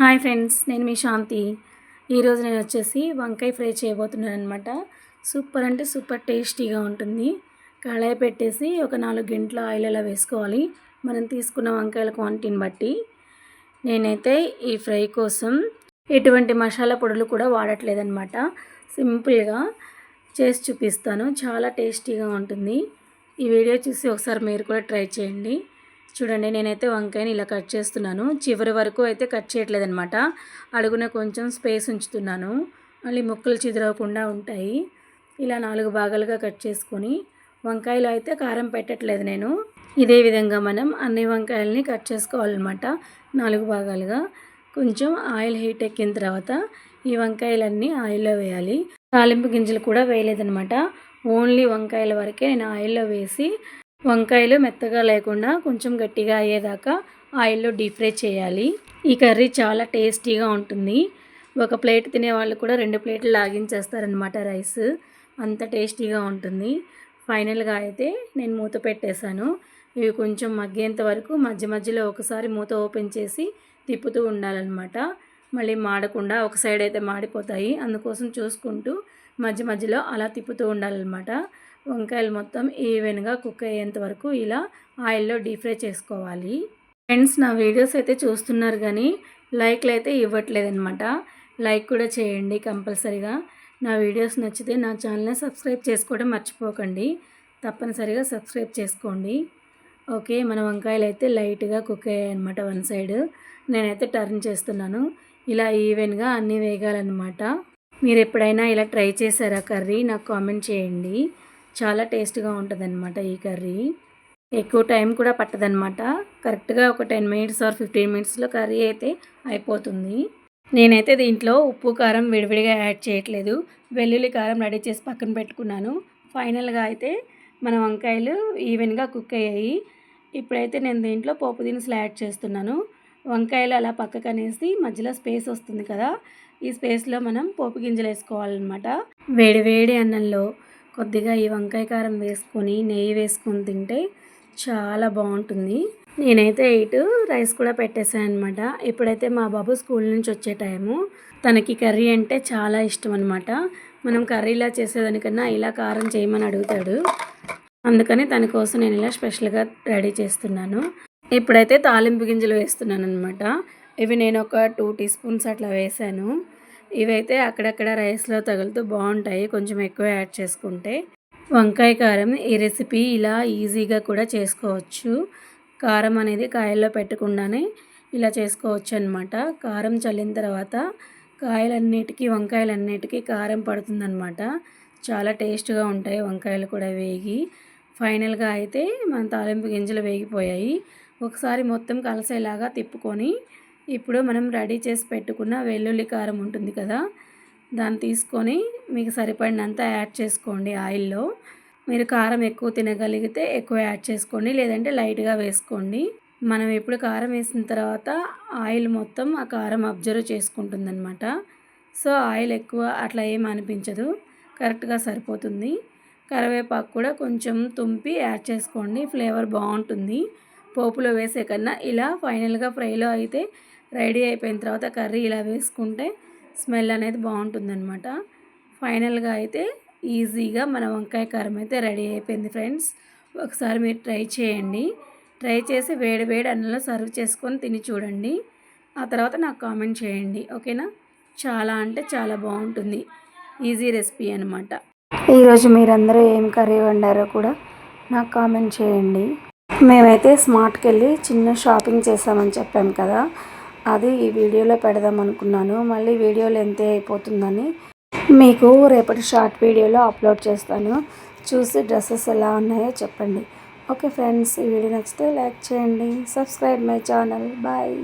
Hi friends, నేను మీ శాంతి. ఈరోజు నేను వచ్చేసి వంకాయ ఫ్రై చేయబోతున్నాను అనమాట. సూపర్ అంటే సూపర్ టేస్టీగా ఉంటుంది. కళాయి పెట్టేసి ఒక 4 గంటల ఆయిల్ అలా వేసుకోవాలి, మనం తీసుకున్న వంకాయల క్వాంటిటీని బట్టి. నేనైతే ఈ ఫ్రై కోసం ఎటువంటి మసాలా పొడులు కూడా వాడట్లేదన్నమాట. సింపుల్గా చేసి చూపిస్తాను, చాలా టేస్టీగా ఉంటుంది. ఈ వీడియో చూసి ఒకసారి మీరు కూడా ట్రై చేయండి. చూడండి, నేనైతే వంకాయని ఇలా కట్ చేస్తున్నాను. చివరి వరకు అయితే కట్ చేయట్లేదనమాట, అడుగున కొంచెం స్పేస్ ఉంచుతున్నాను, మళ్ళీ ముక్కలు చిదరవకుండా ఉంటాయి. ఇలా 4 భాగాలుగా కట్ చేసుకొని, వంకాయలు అయితే కారం పెట్టట్లేదు నేను. ఇదే విధంగా మనం అన్ని వంకాయలని కట్ చేసుకోవాలన్నమాట 4 భాగాలుగా. కొంచెం ఆయిల్ హీట్ ఎక్కిన తర్వాత ఈ వంకాయలన్నీ ఆయిల్లో వేయాలి. తాలింపు గింజలు కూడా వేయలేదనమాట, ఓన్లీ వంకాయల వరకే నేను ఆయిల్లో వేసి, వంకాయలు మెత్తగా లేకుండా కొంచెం గట్టిగా అయ్యేదాకా ఆయిల్లో డీప్ ఫ్రై చేయాలి. ఈ కర్రీ చాలా టేస్టీగా ఉంటుంది. ఒక ప్లేట్ తినే వాళ్ళు కూడా 2 ప్లేట్లు లాగించేస్తారనమాట రైస్, అంత టేస్టీగా ఉంటుంది. ఫైనల్గా అయితే నేను మూత పెట్టేశాను. ఇవి కొంచెం మగ్గేంత వరకు మధ్య మధ్యలో ఒకసారి మూత ఓపెన్ చేసి తిప్పుతూ ఉండాలన్నమాట. మళ్ళీ మాడకుండా, ఒక సైడ్ అయితే మాడిపోతాయి, అందుకోసం చూసుకుంటూ మధ్య మధ్యలో అలా తిప్పుతూ ఉండాలన్నమాట. వంకాయలు మొత్తం ఈవెన్గా కుక్ అయ్యేంత వరకు ఇలా ఆయిల్లో డీప్ ఫ్రై చేసుకోవాలి. ఫ్రెండ్స్, నా వీడియోస్ అయితే చూస్తున్నారు కానీ లైక్లు అయితే ఇవ్వట్లేదన్నమాట. లైక్ కూడా చేయండి కంపల్సరీగా. నా వీడియోస్ నచ్చితే నా ఛానల్ని సబ్స్క్రైబ్ చేసుకోవడం మర్చిపోకండి, తప్పనిసరిగా సబ్స్క్రైబ్ చేసుకోండి. ఓకే, మన వంకాయలు అయితే లైట్గా కుక్ అయ్యాయి అనమాట. వన్ సైడ్ నేనైతే టర్న్ చేస్తున్నాను. ఇలా ఈవెన్గా అన్నీ వేగాలన్నమాట. మీరు ఎప్పుడైనా ఇలా ట్రై చేశారా కర్రీ? నాకు కామెంట్ చేయండి. చాలా టేస్ట్గా ఉంటుందన్నమాట ఈ కర్రీ. ఎక్కువ టైం కూడా పట్టదనమాట. కరెక్ట్గా ఒక 10 మినిట్స్ ఆర్ 15 మినిట్స్లో కర్రీ అయితే అయిపోతుంది. నేనైతే దీంట్లో ఉప్పు కారం విడివిడిగా యాడ్ చేయట్లేదు, వెల్లుల్లి కారం రెడీ చేసి పక్కన పెట్టుకున్నాను. ఫైనల్గా అయితే మన వంకాయలు ఈవెన్గా కుక్ అయ్యాయి. ఇప్పుడైతే నేను దీంట్లో పోపు దినుసులు యాడ్ చేస్తున్నాను. వంకాయలు అలా పక్కకు అనేసి మధ్యలో స్పేస్ వస్తుంది కదా, ఈ స్పేస్లో మనం పోపు గింజలు వేసుకోవాలన్నమాట. వేడి వేడి అన్నంలో కొద్దిగా ఈ వంకాయ కారం వేసుకొని నెయ్యి వేసుకొని తింటే చాలా బాగుంటుంది. నేనైతే 8 రైస్ కూడా పెట్టేశాను అనమాట. ఇప్పుడైతే మా బాబు స్కూల్ నుంచి వచ్చే టైము, తనకి కర్రీ అంటే చాలా ఇష్టం అనమాట. మనం కర్రీలా చేసేదానికన్నా ఇలా కారం చేయమని అడుగుతాడు, అందుకని తన కోసం నేను ఇలా స్పెషల్గా రెడీ చేస్తున్నాను. ఇప్పుడైతే తాలింపు గింజలు వేస్తున్నాను అనమాట. ఇవి నేను ఒక 2 టీ స్పూన్స్ అట్లా వేసాను. ఇవైతే అక్కడక్కడ రైస్లో తగులుతూ బాగుంటాయి, కొంచెం ఎక్కువ యాడ్ చేసుకుంటే. వంకాయ కారం ఈ రెసిపీ ఇలా ఈజీగా కూడా చేసుకోవచ్చు. కారం అనేది కాయల్లో పెట్టకుండానే ఇలా చేసుకోవచ్చు అనమాట. కారం చల్లిన తర్వాత కాయలన్నిటికీ, వంకాయలన్నిటికీ కారం పడుతుందన్నమాట. చాలా టేస్ట్గా ఉంటాయి వంకాయలు కూడా వేగి. ఫైనల్గా అయితే మన తాలింపు గిన్నెలు వేగిపోయాయి. ఒకసారి మొత్తం కలిసేలాగా తిప్పుకొని, ఇప్పుడు మనం రెడీ చేసి పెట్టుకున్న వెల్లుల్లి కారం ఉంటుంది కదా, దాన్ని తీసుకొని మీకు సరిపడినంత యాడ్ చేసుకోండి ఆయిల్లో. మీరు కారం ఎక్కువ తినగలిగితే ఎక్కువ యాడ్ చేసుకోండి, లేదంటే లైట్గా వేసుకోండి. మనం ఇప్పుడు కారం వేసిన తర్వాత ఆయిల్ మొత్తం ఆ కారం అబ్జర్వ్ చేసుకుంటుందన్నమాట. సో ఆయిల్ ఎక్కువ అట్లా ఏం అనిపించదు, కరెక్ట్గా సరిపోతుంది. కరివేపాకు కూడా కొంచెం తుంపి యాడ్ చేసుకోండి, ఫ్లేవర్ బాగుంటుంది. పోపులో వేసే కన్నా ఇలా ఫైనల్గా ఫ్రైలో అయితే రెడీ అయిపోయిన తర్వాత కర్రీ ఇలా వేసుకుంటే స్మెల్ అనేది బాగుంటుందన్నమాట. ఫైనల్గా అయితే ఈజీగా మన వంకాయ కారం అయితే రెడీ అయిపోయింది ఫ్రెండ్స్. ఒకసారి మీరు ట్రై చేయండి. ట్రై చేసి వేడి వేడి అన్నంలో సర్వ్ చేసుకొని తిని చూడండి. ఆ తర్వాత నాకు కామెంట్ చేయండి, ఓకేనా? చాలా అంటే చాలా బాగుంటుంది, ఈజీ రెసిపీ అనమాట. ఈరోజు మీరందరూ ఏం కర్రీ వండారో కూడా నాకు కామెంట్ చేయండి. మేమైతే స్మార్ట్కి వెళ్ళి చిన్న షాపింగ్ చేసామని చెప్పాం కదా, అది ఈ వీడియోలో పెడదాం అనుకున్నాను. మళ్ళీ వీడియో లెంత్ అయిపోతుందని మీకు రేపటి షార్ట్ వీడియోలో అప్లోడ్ చేస్తాను. చూసి డ్రెస్సెస్ ఎలా ఉన్నాయో చెప్పండి. ఓకే ఫ్రెండ్స్, ఈ వీడియో నచ్చితే లైక్ చేయండి, సబ్స్క్రైబ్ మై ఛానల్. బాయ్.